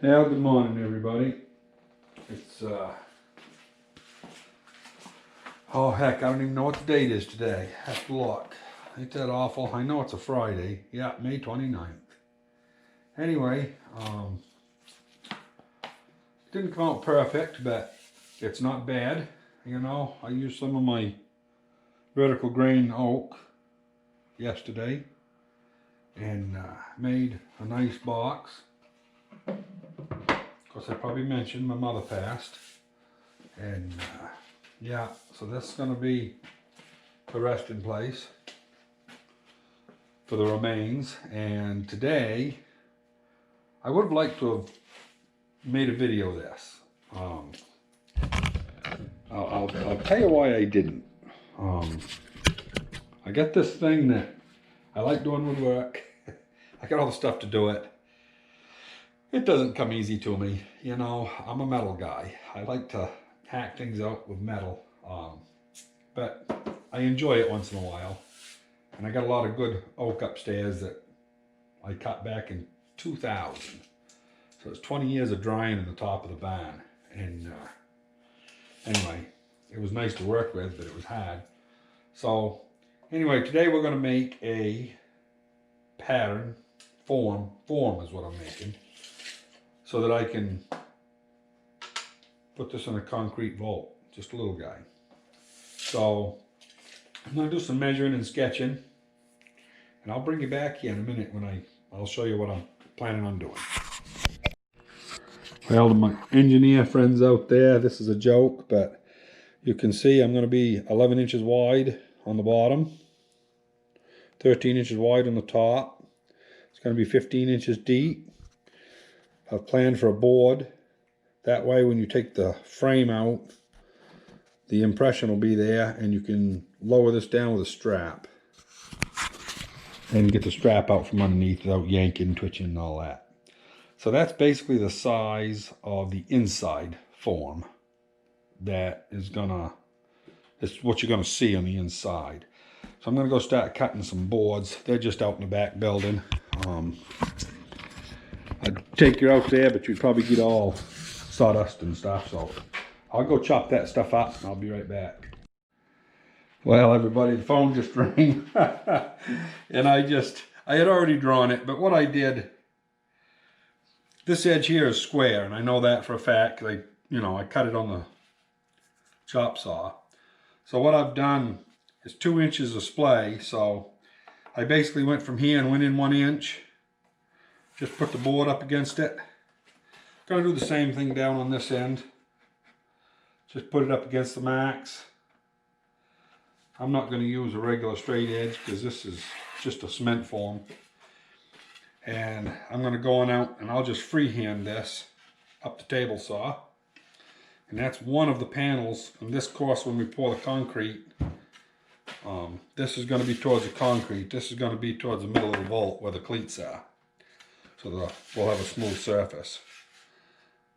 Now, good morning, everybody. It's, oh heck, I don't even know what the date is today. Have to look. Ain't that awful? I know it's a Friday. Yeah, May 29th. Anyway, didn't come out perfect, but it's not bad. You know, I used some of my vertical grain oak yesterday and made a nice box. Of course, I probably mentioned my mother passed, and yeah, so this is going to be the resting place for the remains. And today, I would have liked to have made a video of this. I'll tell you why I didn't. I got this thing that I like doing woodwork. I got all the stuff to do it. It doesn't come easy to me, you know. I'm a metal guy. I like to hack things out with metal, but I enjoy it once in a while. And I got a lot of good oak upstairs that I cut back in 2000. So it's 20 years of drying in the top of the barn. And anyway, it was nice to work with, but it was hard. So anyway, today we're going to make a pattern, form is what I'm making, so that I can put this in a concrete vault, just a little guy. So I'm going to do some measuring and sketching, and I'll bring you back here in a minute when I'll show you what I'm planning on doing. Well, to my engineer friends out there, this is a joke, but you can see I'm going to be 11 inches wide on the bottom, 13 inches wide on the top. It's going to be 15 inches deep. I've planned for a board. That way when you take the frame out, the impression will be there, and you can lower this down with a strap. And you get the strap out from underneath without yanking, twitching, and all that. So that's basically the size of the inside form that is it's what you're gonna see on the inside. So I'm gonna go start cutting some boards. They're just out in the back building. I'd take you out there, but you'd probably get all sawdust and stuff. So I'll go chop that stuff up and I'll be right back. Well, everybody, the phone just rang. And I had already drawn it, but what I did, this edge here is square, and I know that for a fact. I cut it on the chop saw. So what I've done is 2 inches of splay. So I basically went from here and went in 1 inch. Just put the board up against it. Gonna do the same thing down on this end. Just put it up against the max. I'm not gonna use a regular straight edge because this is just a cement form. And I'm gonna go on out and I'll just freehand this up the table saw. And that's one of the panels. And this course, when we pour the concrete, this is gonna be towards the concrete. This is gonna be towards the middle of the vault where the cleats are. So we'll have a smooth surface.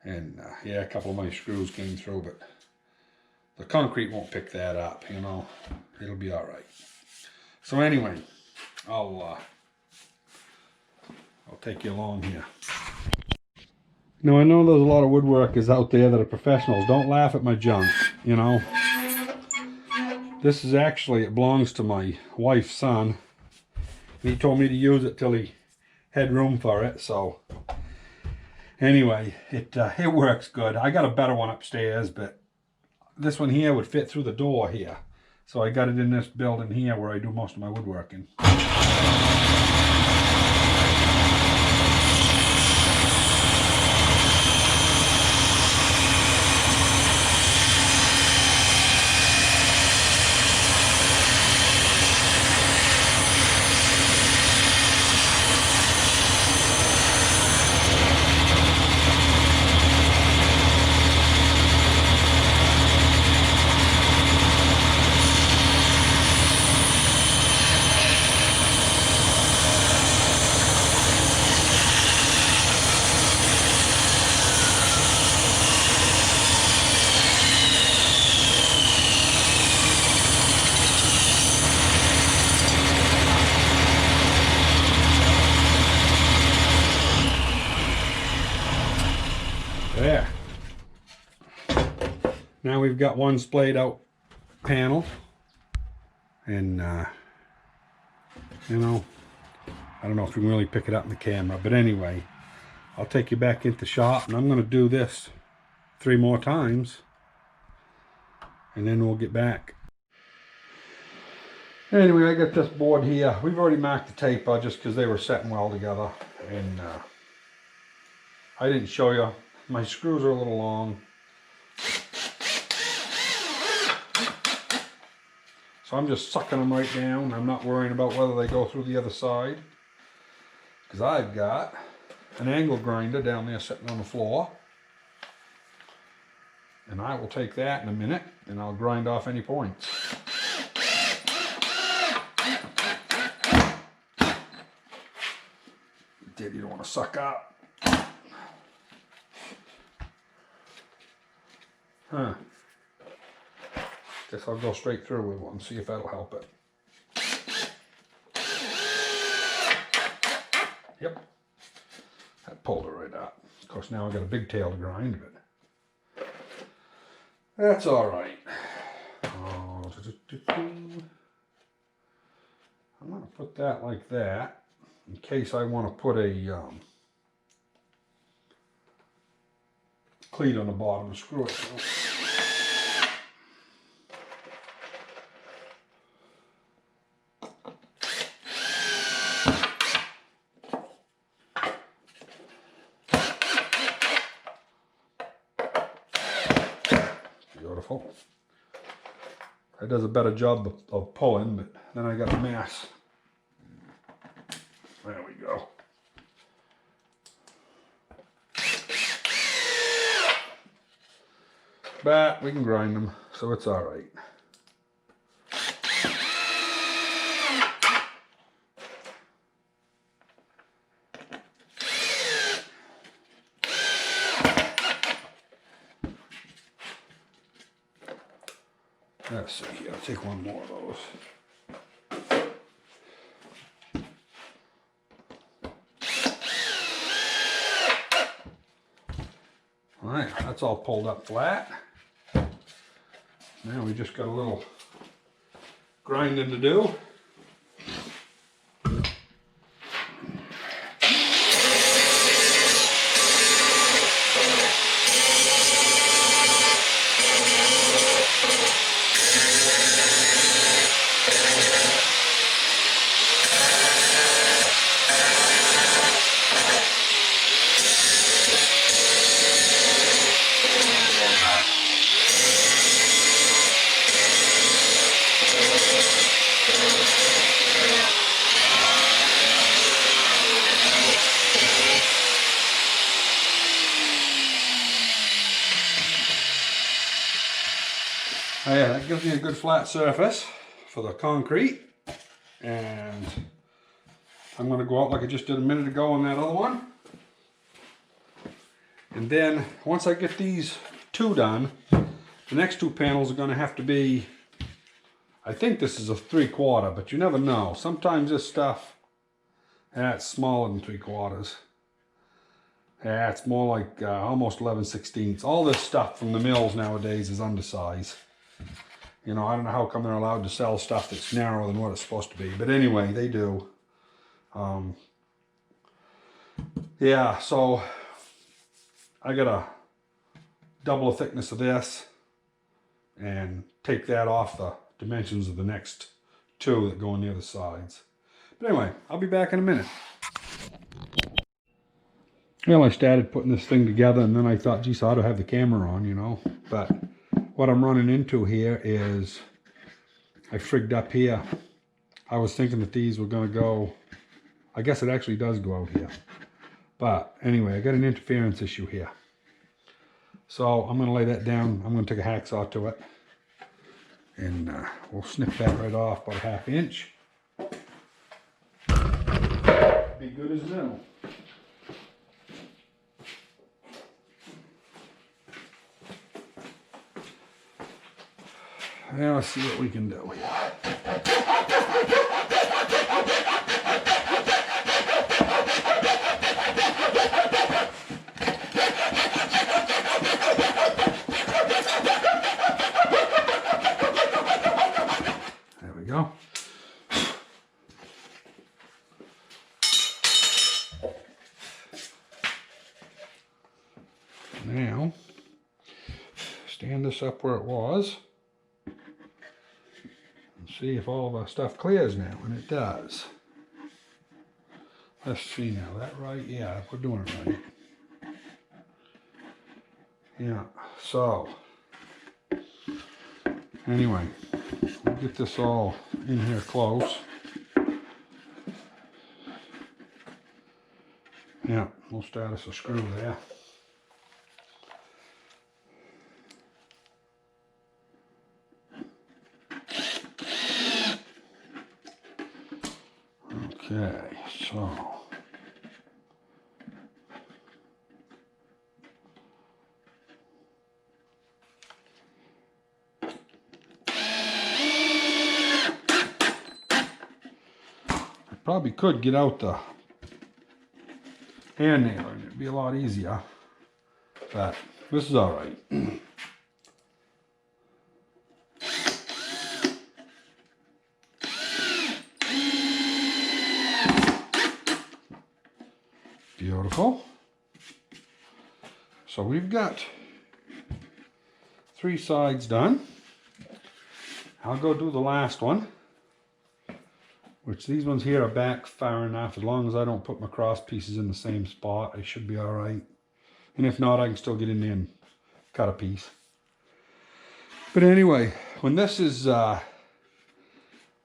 And yeah, a couple of my screws came through, but the concrete won't pick that up, you know. It'll be all right. So anyway, I'll take you along here. Now, I know there's a lot of woodworkers out there that are professionals. Don't laugh at my junk, you know. This is actually, it belongs to my wife's son. He told me to use it till he had room for it. So anyway, it works good. I got a better one upstairs, but this one here would fit through the door here. So I got it in this building here where I do most of my woodworking. There. Now we've got one splayed out panel. And, you know, I don't know if you can really pick it up in the camera. But anyway, I'll take you back into shop. And I'm going to do this 3 more times. And then we'll get back. Anyway, I got this board here. We've already marked the taper just because they were setting well together. And I didn't show you. My screws are a little long. So I'm just sucking them right down. I'm not worrying about whether they go through the other side. Because I've got an angle grinder down there sitting on the floor. And I will take that in a minute and I'll grind off any points. You don't want to suck up. Huh. Guess I'll go straight through with one, see if that'll help it. Yep. That pulled it right up. Of course now I've got a big tail to grind, but that's alright. I'm going to put that like that. In case I want to put a cleat on the bottom and screw it. Beautiful. That does a better job of pulling, but then I got a mess. There we go. But we can grind them, so it's all right. Let's see here, I'll take one more of those. Alright, that's all pulled up flat. Now we just got a little grinding to do. Oh yeah, that gives me a good flat surface for the concrete, and I'm going to go out like I just did a minute ago on that other one. And then once I get these 2 done, the next 2 panels are going to have to be, I think this is a 3/4, but you never know. Sometimes this stuff, it's smaller than 3/4. Yeah, it's more like almost 11/16. All this stuff from the mills nowadays is undersized. You know, I don't know how come they're allowed to sell stuff that's narrower than what it's supposed to be. But anyway, they do. Yeah, so I got to double the thickness of this and take that off the dimensions of the next 2 that go on the other sides. But anyway, I'll be back in a minute. Well, I started putting this thing together and then I thought, geez, I ought to have the camera on, you know. But what I'm running into here is I frigged up here. I was thinking that these were going to go, I guess it actually does go out here. But anyway, I got an interference issue here. So I'm going to lay that down. I'm going to take a hacksaw to it. And we'll snip that right off about a 1/2 inch. Be good as new. Now let's see what we can do here. Now, stand this up where it was and see if all of our stuff clears now, and it does. Let's see now, that right? Yeah, we're doing it right. Yeah, so anyway, we'll get this all in here close. Yeah, we'll start us a screw there. Okay, so I probably could get out the hand nailer and it'd be a lot easier, but this is all right. Beautiful. So we've got 3 sides done. I'll go do the last one, which these ones here are back far enough. As long as I don't put my cross pieces in the same spot, I should be all right. And if not, I can still get in there and cut a piece. But anyway, when this is, what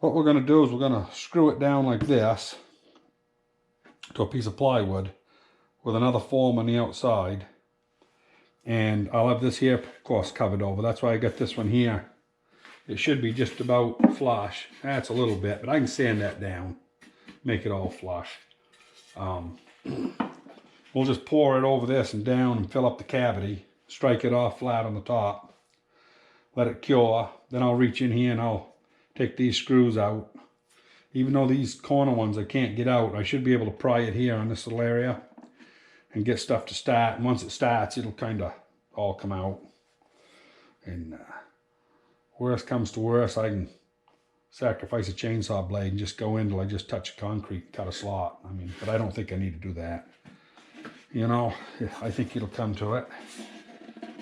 we're going to do is we're going to screw it down like this to a piece of plywood with another form on the outside. And I'll have this here, of course, covered over. That's why I got this one here. It should be just about flush. That's a little bit, but I can sand that down, make it all flush. We'll just pour it over this and down and fill up the cavity, strike it off flat on the top, let it cure. Then I'll reach in here and I'll take these screws out. Even though these corner ones I can't get out, I should be able to pry it here on this little area and get stuff to start. And once it starts, it'll kind of all come out. And worst comes to worst, I can sacrifice a chainsaw blade and just go in till I just touch concrete and cut a slot. I mean, but I don't think I need to do that. You know, I think it'll come to it.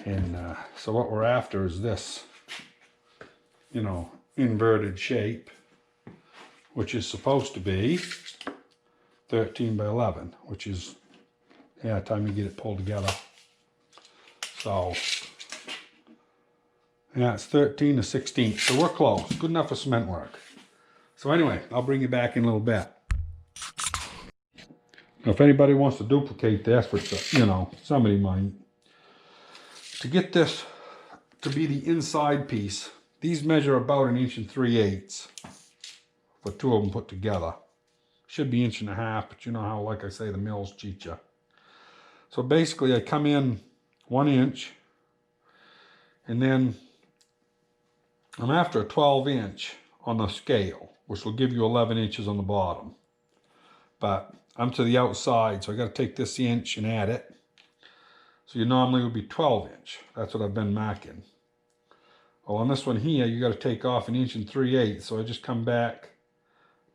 And so what we're after is this, you know, inverted shape, which is supposed to be 13 by 11, which is, yeah, time you get it pulled together. So, yeah, it's 13 to 16, so we're close. Good enough for cement work. So anyway, I'll bring you back in a little bit. Now, if anybody wants to duplicate this, which, you know, somebody might, to get this to be the inside piece, these measure about 1 3/8 for 2 of them put together. Should be 1.5 inches, but you know how, like I say, the mills cheat you. So basically, I come in 1 inch, and then I'm after a 12-inch on the scale, which will give you 11 inches on the bottom. But I'm to the outside, so I got to take this inch and add it. So you normally would be 12-inch. That's what I've been marking. Well, on this one here, you got to take off 1 3/8. So I just come back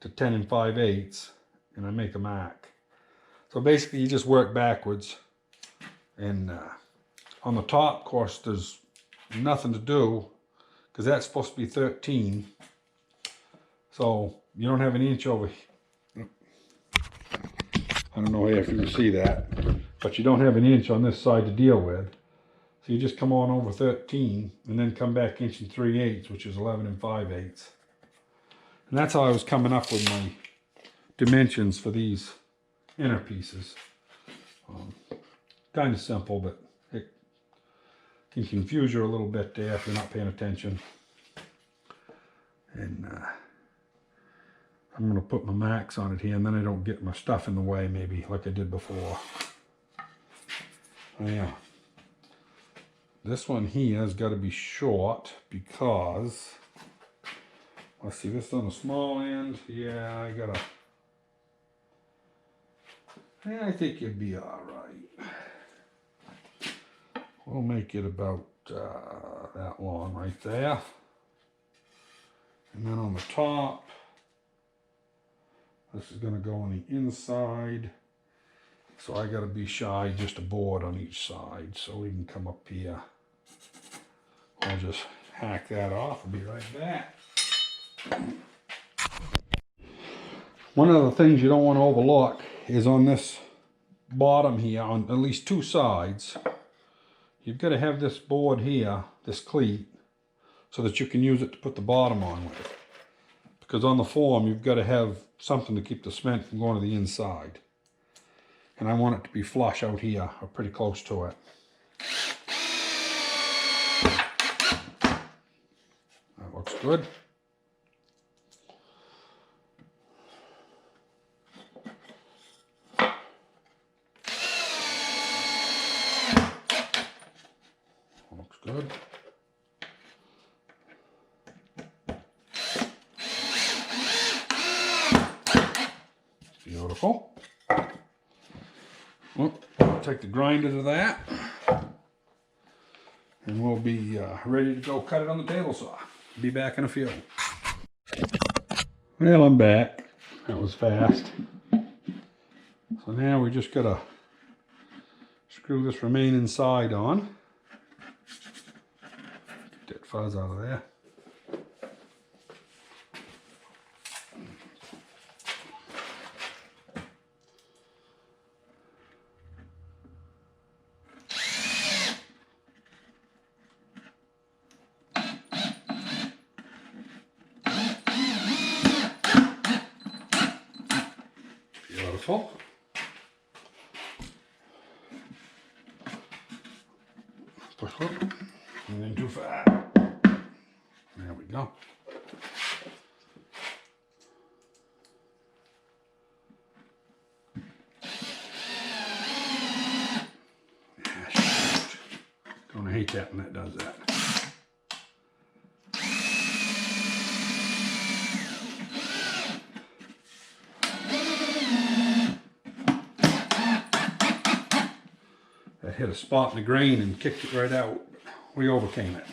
to 10 5/8, and I make a mark. So basically, you just work backwards. And on the top, of course, there's nothing to do because that's supposed to be 13. So you don't have an inch over here. I don't know if you can see that, but you don't have an inch on this side to deal with. So you just come on over 13 and then come back 1 3/8, which is 11 5/8. And that's how I was coming up with my dimensions for these inner pieces. Kind of simple, but it can confuse you a little bit there if you're not paying attention. And I'm going to put my marks on it here, and then I don't get my stuff in the way, maybe like I did before. Yeah. This one here has got to be short because, let's see, this is on the small end. Yeah, I think it'd be all right. We'll make it about that long right there. And then on the top, this is going to go on the inside. So I gotta be shy just a board on each side so we can come up here. I'll just hack that off. I'll be right back. One of the things you don't want to overlook is on this bottom here, on at least two sides, you've got to have this board here, this cleat, so that you can use it to put the bottom on with. Because on the form, you've got to have something to keep the cement from going to the inside. And I want it to be flush out here, or pretty close to it. That looks good. Looks good. Beautiful. Well, take the grinder to that, and we'll be ready to go cut it on the table saw. Be back in a few. Well, I'm back. That was fast. So now we just gotta screw this remaining side on. Get that fuzz out of there. Beautiful. Push up. Anything too far. There we go. Don't hate that when that does that. That hit a spot in the grain and kicked it right out. We overcame it.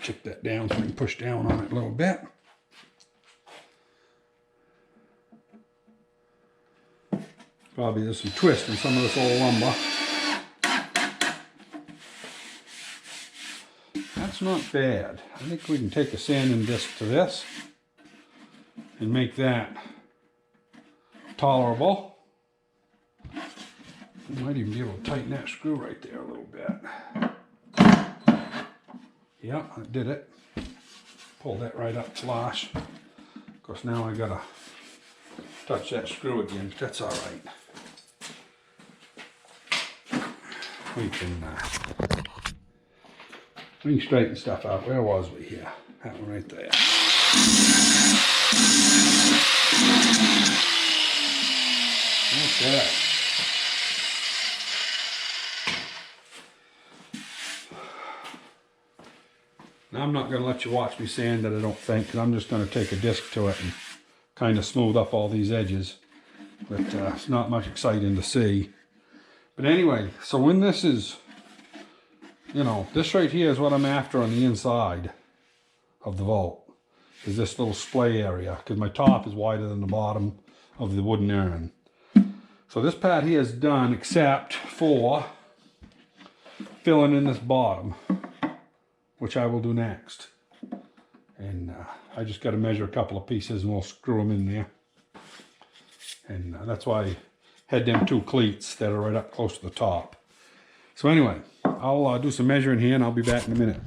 Check that down so we can push down on it a little bit. Probably there's some twist in some of this old lumber. That's not bad. I think we can take a sanding disc to this and make that tolerable. We might even be able to tighten that screw right there a little bit. Yeah, that did it. Pull that right up flush. Of course, now I gotta touch that screw again, but that's all right. We can straighten stuff out. Where was we here? That one right there. Okay. Now I'm not going to let you watch me sand it, I don't think, because I'm just going to take a disc to it and kind of smooth up all these edges. But it's not much exciting to see. But anyway, so when this is, you know, this right here is what I'm after on the inside of the vault, is this little splay area, because my top is wider than the bottom of the wooden urn. So this part here is done except for filling in this bottom, which I will do next. And I just got to measure a couple of pieces and we'll screw them in there. And that's why I had them two cleats that are right up close to the top. So anyway, I'll do some measuring here and I'll be back in a minute.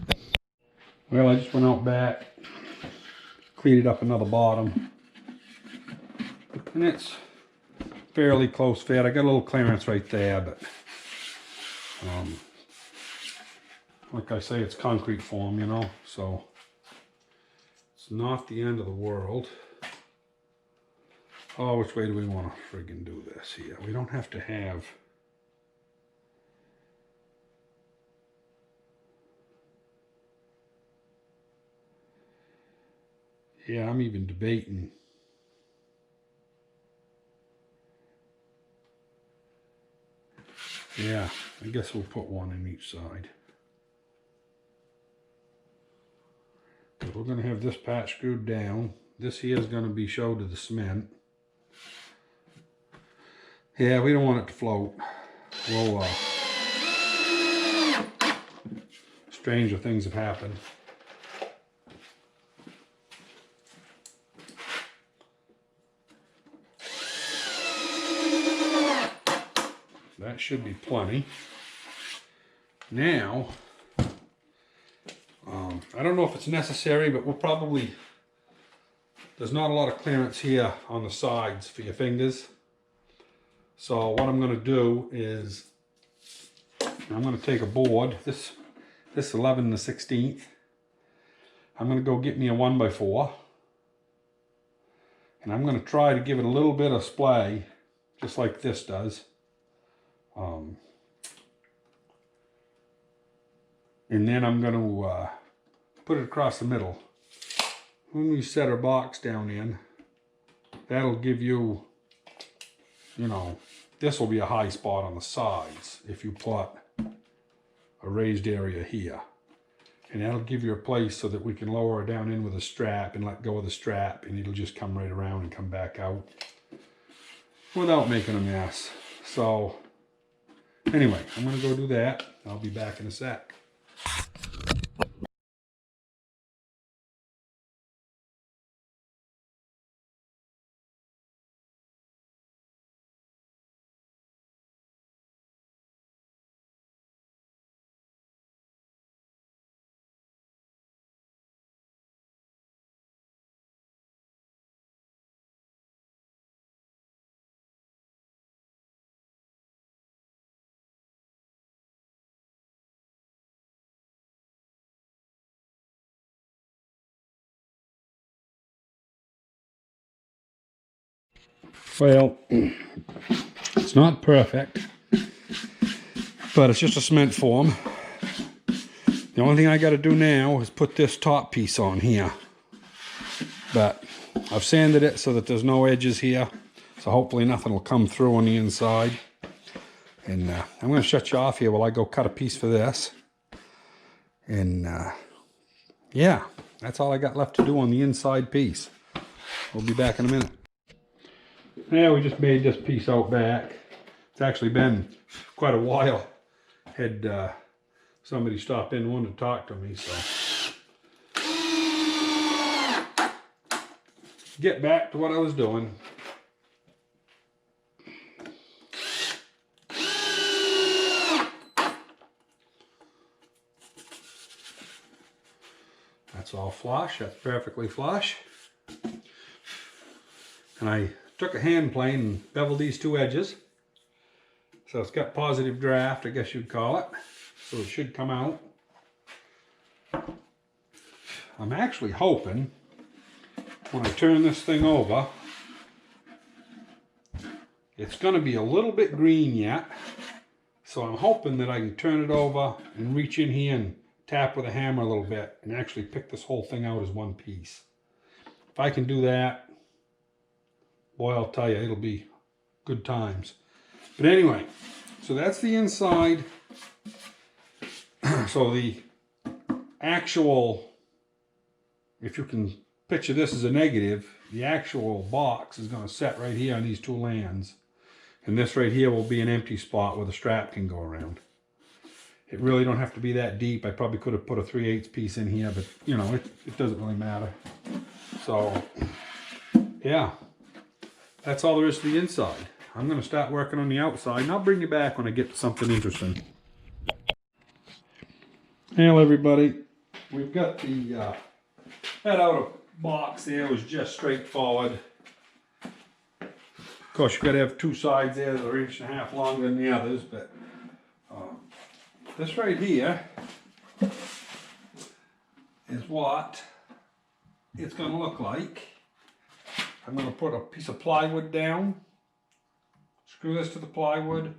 Well, I just went out back, cleated up another bottom. And it's fairly close fit. I got a little clearance right there, but like I say, it's concrete form, you know, so it's not the end of the world. Oh, which way do we want to friggin' do this here? We don't have to have... Yeah, I'm even debating Yeah, I guess we'll put one in each side. But we're going to have this patch screwed down. This here is going to be showed to the cement. Yeah, we don't want it to float. Well, stranger things have happened. That should be plenty. Now, I don't know if it's necessary, but we'll probably, there's not a lot of clearance here on the sides for your fingers. So what I'm going to do is, I'm going to take a board, this 11/16. I'm going to go get me a 1x4. And I'm going to try to give it a little bit of splay, just like this does. And then I'm going to put it across the middle. When we set our box down in, that'll give you, you know, this will be a high spot on the sides if you put a raised area here. And that'll give you a place so that we can lower it down in with a strap and let go of the strap, and it'll just come right around and come back out without making a mess. So anyway, I'm going to go do that. I'll be back in a sec. Well, it's not perfect, but it's just a cement form. The only thing I got to do now is put this top piece on here. But I've sanded it so that there's no edges here, so hopefully nothing will come through on the inside. And I'm going to shut you off here while I go cut a piece for this. And yeah, that's all I got left to do on the inside piece. We'll be back in a minute. Yeah, we just made this piece out back. It's actually been quite a while. Had somebody stop in and wanted to talk to me, so. Get back to what I was doing. That's all flush, that's perfectly flush. And I took a hand plane and beveled these two edges. So it's got positive draft, I guess you'd call it. So it should come out. I'm actually hoping when I turn this thing over, it's going to be a little bit green yet. So I'm hoping that I can turn it over and reach in here and tap with a hammer a little bit and actually pick this whole thing out as one piece. If I can do that, boy, I'll tell you, it'll be good times. But anyway, so that's the inside. So the actual, if you can picture this as a negative, the actual box is going to set right here on these two lands. And this right here will be an empty spot where the strap can go around. It really don't have to be that deep. I probably could have put a 3/8 piece in here, but you know, it doesn't really matter. So yeah, that's all there is to the inside. I'm going to start working on the outside, and I'll bring you back when I get to something interesting. Hello everybody. We've got the that outer box there was just straightforward. Of course, you've got to have two sides there that are 1.5 inches longer than the others, but this right here is what it's going to look like. I'm going to put a piece of plywood down, screw this to the plywood,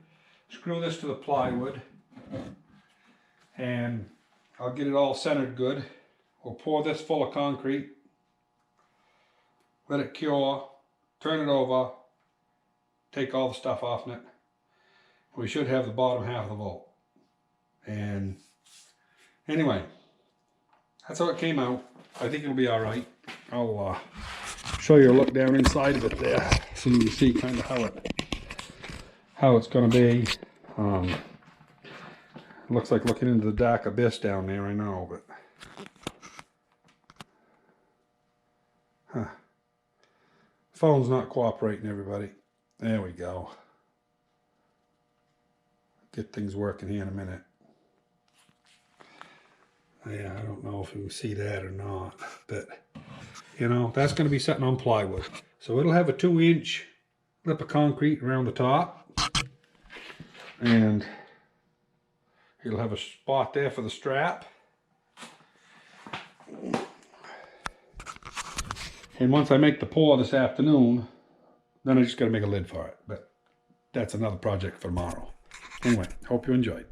screw this to the plywood, and I'll get it all centered good. We'll pour this full of concrete, let it cure, turn it over, take all the stuff off in it, we should have the bottom half of the vault. And anyway, that's how it came out. I think it'll be all right. I'll show you a look down inside of it there, so you can see kind of how it's going to be. Looks like looking into the dark abyss down there, I know, but phone's not cooperating, everybody. There we go. Get things working here in a minute. Yeah, I don't know if you can see that or not, but you know, that's going to be sitting on plywood. So it'll have a 2-inch lip of concrete around the top, and it'll have a spot there for the strap. And once I make the pour this afternoon, then I just got to make a lid for it. But that's another project for tomorrow. Anyway, hope you enjoyed.